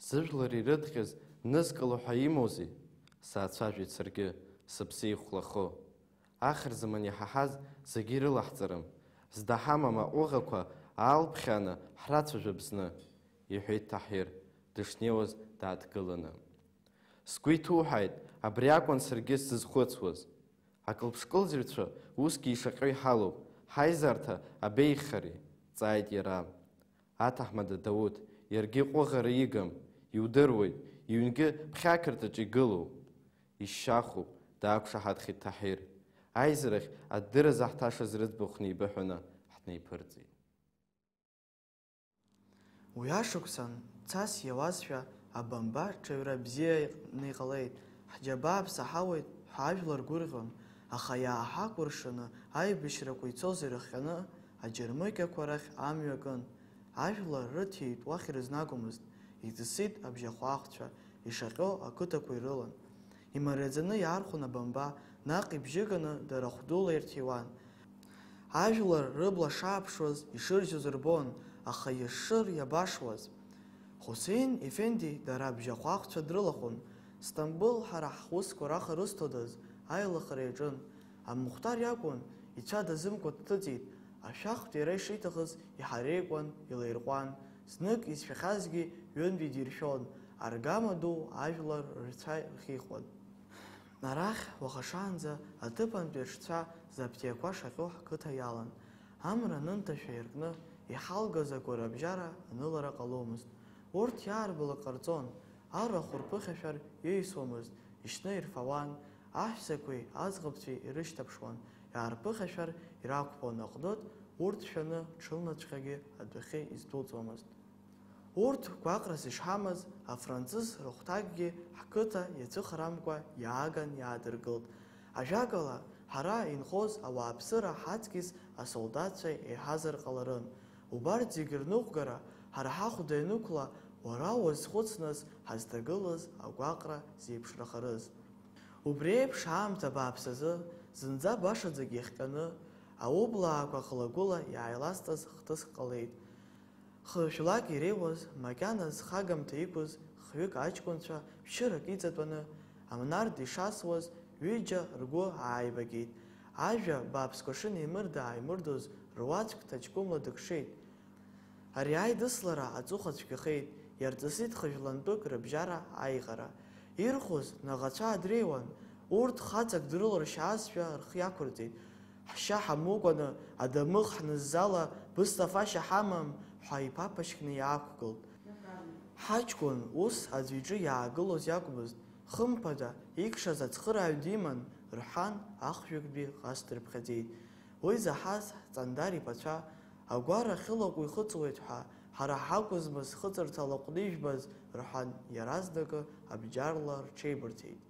Зыжәлар ирыдҟьаз нызкыло ҳәа имоузеи? Саацәажәеит саргьы, сыԥсы ихәлахо. Ахырзаман иҳаҳаз зегьы ирылаҳҵарым. Зда ҳамам аҟәыӷақәа аалԥхьааны ҳрацәажәап зны, иҳәеит Таҳир, дышнеиуаз дааҭгыланы. Сгәы иҭуҳааит, абри акәын саргьы сзызхәыцуаз. Акылԥшкылзҩцәа усгьы ишаҟьо иҳалоуп, ҳаизарҭа абеиӷьхари? Ҵааит иара. Аҭаҳмада Дауҭ, иаргьы ҟәыӷара игам, иудыруеит, иҩнгьы ԥхьақырҭаҿ игылоуп. Ишьахуп, даақәшаҳаҭхеит Таҳир. Аизарахь аддыра заҳҭашаз рыӡбахә неибыҳәаны ҳнеиԥырҵит. Уи ашықәсан, цас иауазшәа, абамба ҽаҩра бзиа иҟалеит, ҳџьабаа ԥсаҳауеит ҳәа ажәлар гәырӷьон, аха иааҳакәыршаны аибашьрақәа ицоз ирыхҟьаны, аџьармыкьақәа рахь амҩа кын. Ажәлар рыҭиит уахь ирызнагомызт, иҵысит абжьахәаахцәа, ишаҟьо ақыҭақәа ирылан. Имариаӡаны иаархәон абамба, наҟ ибжьыганы дара хәдула ирҭиуан. Ажәлар рыбла шааԥшуаз ишыржьоз рбон, аха ишыр иабашуаз. Хусеин Ефенди дара абжьахәаахцәа дрылахәын. Стамбул ҳара ҳусқәа раха рысҭодаз, аилахара иаҿын. Амухтар иакәын, ицәа дазымкәа дҭыҵит. Ашәахтә иара ишиҭахыз иҳареикуан, илаирҟәан. Знык изшәахьазгьы ҩынтәи диршәон, аргама ду ажәлар рцәа рхихуан. Арахь уахашаанӡа аҭыԥантәи аҽцәа заԥҭиақәа шаҟьо ҳқыҭа иалан. Амра анынҭашәа иаркны иҳалгаз агәарабжьара анылара ҟаломызт. Урҭ иаарбала ҟарҵон, арахә рԥыхьашәар иеисуамызт, ишьны ирфауан, аҳәсақәеи аӡӷабцәеи ирышьҭаԥшуан, иаарԥыхьашәар ирақәԥон аҟнытә, урҭ шәаны ҽылнаҵәҟьагьы адәахьы издәылҵуамызт. Урҭ гәаҟрас ишҳамаз, афранцыз рыхәҭакгьы ҳқыҭа иацәыхарамкәа иааган иаадыргылт. Ажәакала, ҳара инхоз ауааԥсыра ҳаҵкьыс асолдаҭцәа еиҳазар ҟаларын. Убарҭ зегьы рныҟәгара, ҳара ҳахәда ианықәла, уара уазхәыцназ ҳазҭагылаз агәаҟра зеиԥшрахарыз. Убри еиԥш аамҭа бааԥсазы, зынӡа башаӡагь иахҟьаны, аублаақәа хылагәыла иааилазҵаз хҭыс ҟалеит. Хышәлак иреиуаз, макьана зхагамҭа иқәыз хҩык аҷкәынцәа шәшьырак иҵатәаны, амнард ишасуаз ҩыџьа ргәы ааибагеит. Ажәа бааԥсқәа шынеимырда-ааимырдоз руаӡәк ҭаҷкәымла дыкшеит. Ари аидыслара аҵыхәа цәгьахеит, иарҵысит хыжәлантәык рыбжьара аиӷара. Ирхәыз наӷацәа адреиуан, урҭ хаҵак дрылыршьаазшәа рхы иақәырҵеит. Ҳшьа ҳамукәаны, адамыӷ ҳныззала бысҭафашьа ҳамам ҳәа иԥаԥашькны иаақәгылт. Ҳаҷкәын ус аӡәы иҿы иаагылоз иакәмызт, хымԥада икшаз ацхырааҩ диман, рҳан ахҩыктәи ҟас дрыԥхьаӡеит. Уи заҳаз ҳҵандар иԥацәа, агәара ахьылаҟәу ихыҵуеит ҳәа, ҳара ҳакәызма зхыҵырҭа алаҟәны ижәбаз, рҳәан иаразнакы абџьарла рҽеибырҭеит.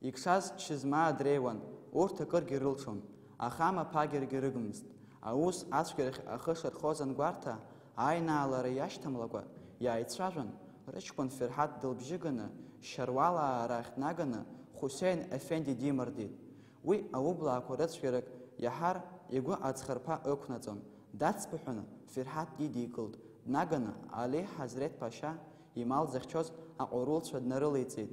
Икшаз шьызмаа дреиуан, урҭ акыргьы рылшон, аха амаԥагьаргьы рыгмызт. Аус ацәгьарахь ахы шархоз ангәарҭа, аинаалара иашьҭамлакәа, иааицәажәан, рыҷкәын Ферҳаҭ дылбжьыганы, шьаруалаа рахь днаганы, Хусеин Ефенди димардит. Уи аублаақәа рыцәгьарак иаҳар игәы аӡхарԥа ықәнаҵон. Дацԥыҳәаны Ферҳаҭ дидикылт, днаганы Али Ҳазрет Ԥашьа имал захьчоз аҟарулцәа днарылеиҵеит.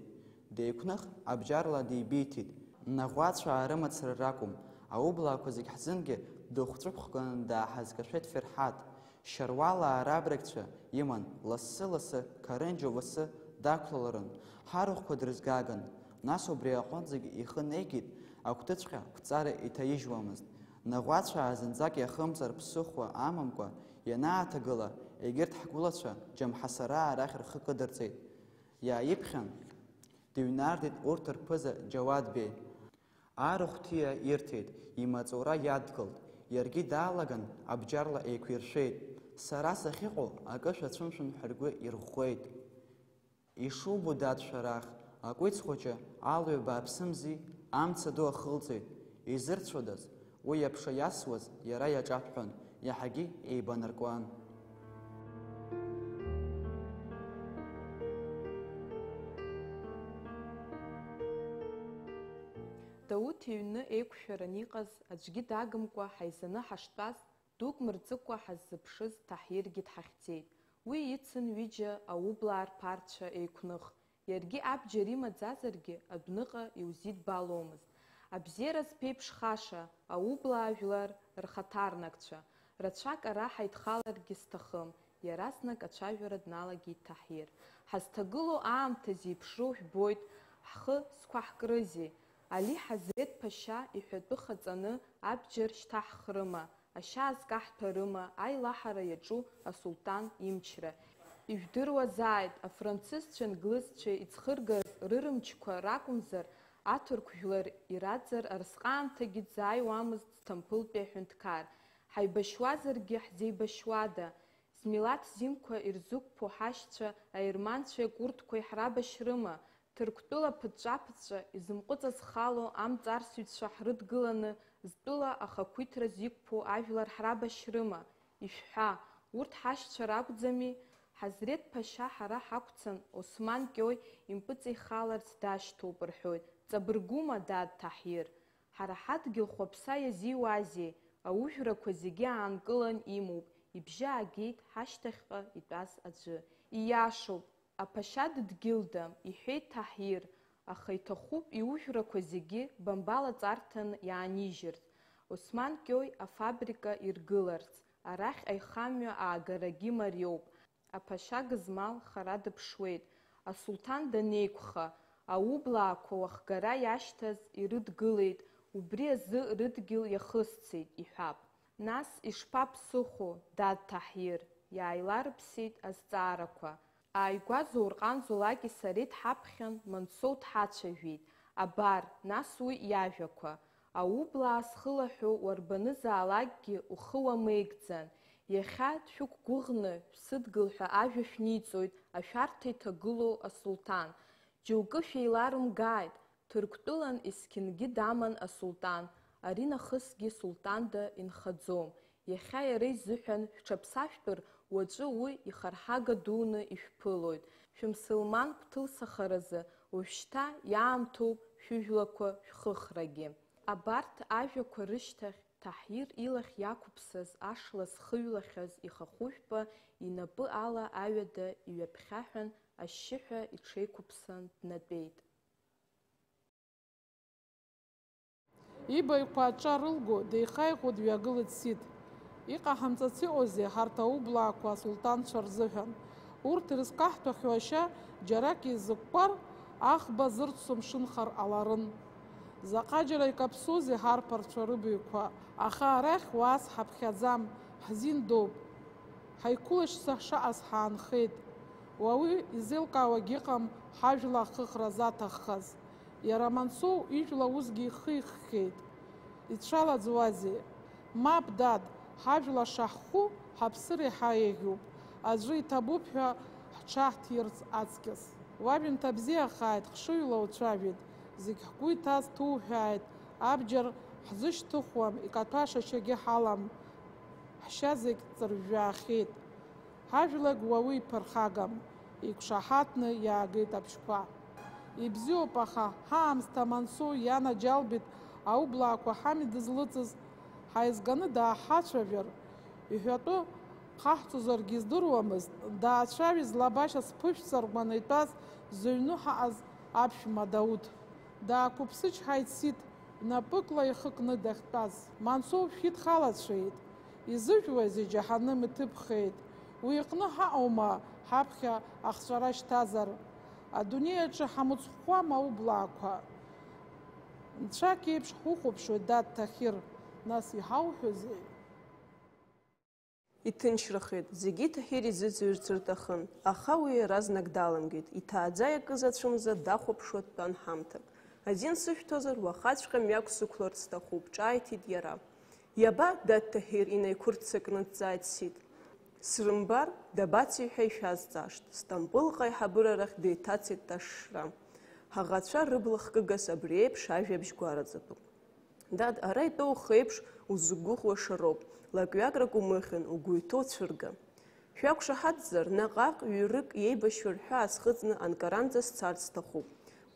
Деиқәных абџьарла дибиҭеит. Наӷәацәаа рымацара ракәым, аублаақәа зегь ҳзынгьы дыхәҵәыԥхганы дааҳазкашәеит Ферҳаҭ. Шьаруалаа рабрагьцәа иман, лассы-лассы Карынџьа васы дақәлаларын, ҳарахәқәа дрызгаган. Нас убри аҟнытә зегь ихы неигеит, агәҭыҵәҟьа қәҵара иҭаижьуамызт. Наӷәацәаа зынӡак иахымҵар ԥсыхәа амамкәа ианааҭагыла, егьырҭ ҳгәылацәа џьамҳасараа рахь рхы кыдырҵеит. Иааиԥхьан, Дыҩнардеит урҭ рԥыза Џьауад Беи. Арахәҭиа ирҭеит, имаҵура иадгылт, иаргьы даалаган абџьарла еиқәиршәеит. Сара сахьыҟоу акы шәацәымшәан ҳәа ргәы ирӷәӷәеит. Ишубо, дад Шәарах, акәиц хәыҷы алҩа бааԥсымзи, амца ду ахылҵеит. Изырцәодаз, уи аԥша иасуаз иара иаҿаҭәҳәан, иаҳагьы еибанаркуан. Дауҭ иҩны еиқәшәаран иҟаз, аӡәгьы дагымкәа ҳаизаны ҳаштәаз, дук мырҵыкәа ҳаззыԥшыз Таҳиргьы дҳахьӡеит. Уи ицын ҩыџьа аублаа рԥарцәа еиқәных. Иаргьы абџьар имаӡазаргьы адәныҟа иузидбаломызт. Абзиара зԥеиԥшхаша аублаа жәлар рхаҭарнакцәа. Рацәак ара ҳаидхаларгьы сҭахым. Иаразнак ацәажәара дналагеит Таҳир. Ҳазҭагылоу аамҭа зеиԥшроу жәбоит, ҳхы зқәаҳкрызеи? Али Ҳазрет Ԥашьа иҳәатәы хаҵаны абџьар шьҭаҳхрыма, ашьа азкаҳҭәарыма аилаҳара иаҿу асулҭан имчра. Ижәдыруазааит, афранцызцәа англызцәа иӡхыргаз рырымчқәа ракәымзар, аҭырқә жәлар ираӡар арсҟаамҭагьы дзааиуамызт Сҭампылтәи аҳәынҭқар. Ҳаибашьуазаргьы ҳзеибашьуада? Змилаҭ зимқәа ирзықәԥо ҳашьцәа, аерманцәеи акурдқәеи ҳрабашьрыма? Ҭырқәтәыла ԥыҵәҵәа-ԥыҵәҵәа изымҟәыҵазхало амҵарсыҩцәа ҳрыдгыланы, зтәыла ахақәиҭраз иқәԥо ажәлар ҳрабашьрыма? Ишәҳәа, урҭ ҳашьцәа ракәӡами? Ҳазрет Ԥашьа ҳара ҳақәцан Осман Кьои импыҵеихаларц дашьҭоуп рҳәоит. Ҵабыргума, дад Таҳир? Ҳара ҳадгьыл хәаԥса иазиуазеи? Аужәрақәа зегьы аанкылан имоуп. Ибжьы аагеит ҳашьҭахьҟа итәаз аӡәы. Ииашоуп, аԥашьа дыдгьылдам, иҳәеит Таҳир, аха иҭахуп иужәрақәа зегьы бамбалаҵарҭаны иаанижьырц. Осман Кьои афабрика иргыларц, арахь аихамҩа аагарагьы мариоуп. Аԥашьа гызмал хара дыԥшуеит. Асулҭан данеиқәха, аублаақәа уахгара иашьҭаз ирыдгылеит, убри азы рыдгьыл иахысцеит, иҳәап. Нас ишԥаԥсыхәо, дад Таҳир? Иааиларыԥсеит азҵаарақәа. Ааигәа Зоурҟан Золаки сареи дҳаԥхьан, Мансоу дҳацәажәеит. Абар, нас уи иажәақәа. Аублаа зхылаҳәо уарбанызаалакгьы ухы уамеигӡан. Иахьа дшәықәгәыӷны шәсыдгыл ҳәа ажәа шәниҵоит ашәарҭа иҭагылоу асулҭан. Џьоукы шәеиларымгааит, Ҭырқәтәылан есқьынгьы даман асулҭан. Ари нахысгьы сулҭанда инхаӡом. Иахьа иара изыҳәан шәҽаԥсашәтәыр, уаҵәы уи ихарҳага дуны ишәԥылоит. Шәымсылман гәҭылсахаразы, уажәшьҭа иаамҭоуп шәыжәлақәа шәхыхрагьы. Абарҭ ажәақәа рышьҭахь Таҳир илахь иақәыԥсаз ашла зхыҩлахьаз ихахәыжәпа инапы ала аҩада иҩаԥхьаҳәан, ашьшьыҳәа иҽеиқәыԥсан днатәеит. Ибаҩқәа аҿа рылго, деихаиҟәо дҩагылеит Сид. Иҟаҳамҵац иҟоузеи ҳарҭ аублаақәа асулҭанцәа рзыҳәан. Урҭ ирызкаҳҭәахьоу ашьа џьарак изыкәкәар, аӷба зырццо мшынхар ҟаларын. Заҟаџьара икаԥсоузеи ҳарԥарцәа рыбаҩқәа, аха арахь уаас ҳаԥхьаӡам, ҳзин доуп. Ҳаиқәылашьца шаҟаз ҳаанхеит. Уи изеилкаауагьы ыҟам ҳажәла ахыхра заҭаххаз. Иара Мансоу ижәла усгьы ихы иххеит. Ицәалаӡуазеи? Мап, дад, ҳажәла шаҳхәу ҳаԥсыр иаҳа еиӷьуп. Аӡәы иҭабуп ҳәа ҳҽаҳҭирц аҵкьыс. Уажәымҭа бзиахааит, хшыҩла уцәажәеит. Зегь ҳгәы иҭаз ҭуҳәааит. Абџьар ҳзышьҭыхуам, икаҭәашашьагьы ҳалам. Ҳшьа зегь ҵыржәаахьеит. Ҳажәлагь уаҩы иԥырхагам. Иқәшаҳаҭны иаагеит абжьқәа. Ибзиоуп, аха ҳаамсҭа Мансоу ианаџьалбеит аублаақәа ҳами дызлыҵыз. Ҳаизганы дааҳацәажәар, иҳәатәы ҟаҳҵозаргьы издыруамызт. Даацәажәиз Лабашьа сԥышәҵаргәаны итәаз зыҩны ҳаҟаз аԥшәма Дауҭ. Даақәыԥсычҳаит Сид, напыкла ихы кны дахьтәаз. Мансоу шәидхалацәеит. Изыжәуазеи џьаҳаным иҭыԥхеит. Уи иҟны ҳаҟоума ҳаԥхьа ахҵәара шьҭазар. Адунеи аҿы ҳамыцхәуам аублаақәа. Нцәак еиԥш ҳухәаԥшуеит, дад Таҳир. Нас иҳауҳәозеи? Иҭынчрахеит, зегьы Таҳир изыӡырҩырц рҭахын, аха уи иаразнак даламгеит, иҭааӡа иакыз ацәымза дахәаԥшуа дтәан ҳамҭак. Азин сышәҭозар, уахаҵәҟьа мҩак сықәларц сҭахуп, ҿааиҭит иара. Иаба, дад Таҳир, инаиқәырццакны дҵааит Сид. Срымбар, дабацеи ҳәа ишәазҵаашт. Стамбылҟа аиҳабыра рахь деиҭацеит Ташра. Ҳаӷацәа рыбла хкыгас абри еиԥш ажәабжь гәараҵатәуп. Дад, ара итәоу ухы еиԥш уззыгәыӷуаша роуп. Лакҩакрак умыхьын, угәы иҭоу цәырга. Шәақәшаҳаҭзар, наҟ-ааҟ ҩырык иеибашьҩы рҳәы аасхыҵны Анкаранӡа сцарц сҭахуп.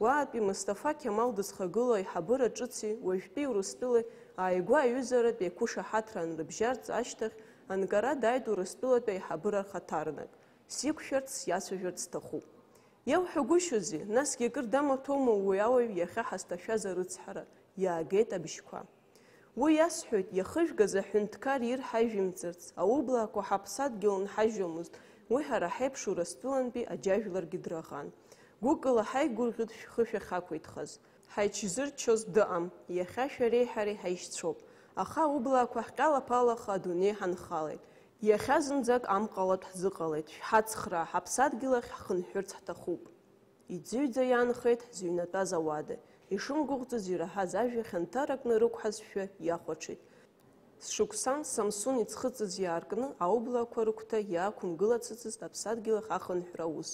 Уаатәи Мыстафа Қьамал дызхагылоу аиҳабыра ҿыци уажәтәи Урыстәылеи ааигәа аҩызаратә еиқәышаҳаҭра анрыбжьарц ашьҭахь Анкара дааит Урыстәылатәи аиҳабыра рхаҭарнак. Сиқәшәарц, сиацәажәарц сҭахуп. Иауҳәагәышьози, насгьы акыр дамаҭәоума уи ауаҩ иахьа ҳазҭашәаз арыцҳара, иаагеит абжьқәа. Уи иасҳәоит, иахыжәгаз аҳәынҭқар ир ҳажәимҵарц, аублаақәа ҳаԥсадгьыл нҳажьомызт, уи ҳара ҳеиԥш Урыстәылантәи аџьажәларгьы драӷан. Гәыкала ҳаигәырӷьоит шәхы шәахьақәиҭхаз. Ҳаичзырччоз дыҟам, иахьа шәареи ҳареи ҳаишьцәоуп. Аха аублаақәа ҳҟьалаԥалаха адунеи ҳанхалеит. Иахьа зынӡак амҟалатә ҳзыҟалеит, шәҳацхраа, ҳаԥсадгьыл ахь ҳхынҳәырц ҳҭахуп. Иӡыҩӡа иаанхеит зыҩнатәаз ауада. Ишымгәыӷӡоз ираҳаз ажәа хьанҭарак нарықәҳазшәа иахәаҽит. Сшықәсан Самсун иӡхыҵыз иааркны аублаақәа рыгәҭа иаақәымгылацызт аԥсадгьыл ахь ахынҳәра аус.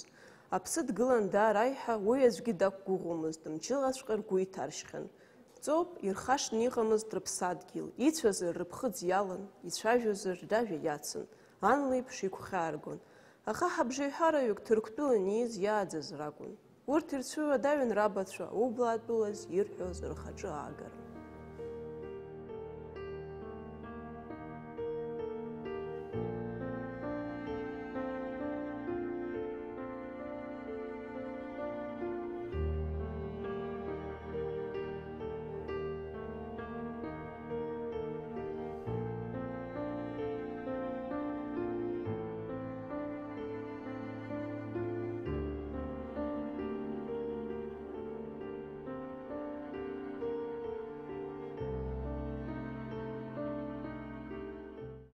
Аԥсы дгылан даараиҳа уи аӡәгьы дақәгәыӷуамызт, мчылаҵәҟьа ргәы иҭаршьхьан. Ҵоуп, ирхашҭны иҟамызт рыԥсадгьыл, ицәазар рыԥхыӡ иалан, ицәажәозар ражәа иацын, анлеиԥш иқәхьааргон. Аха ҳабжеиҳараҩык Ҭырқәтәылан ииз иааӡаз ракәын. Урҭ ирцәыуадаҩын рабацәа аублаатәылаз ирҳәоз рхаҿы аагара.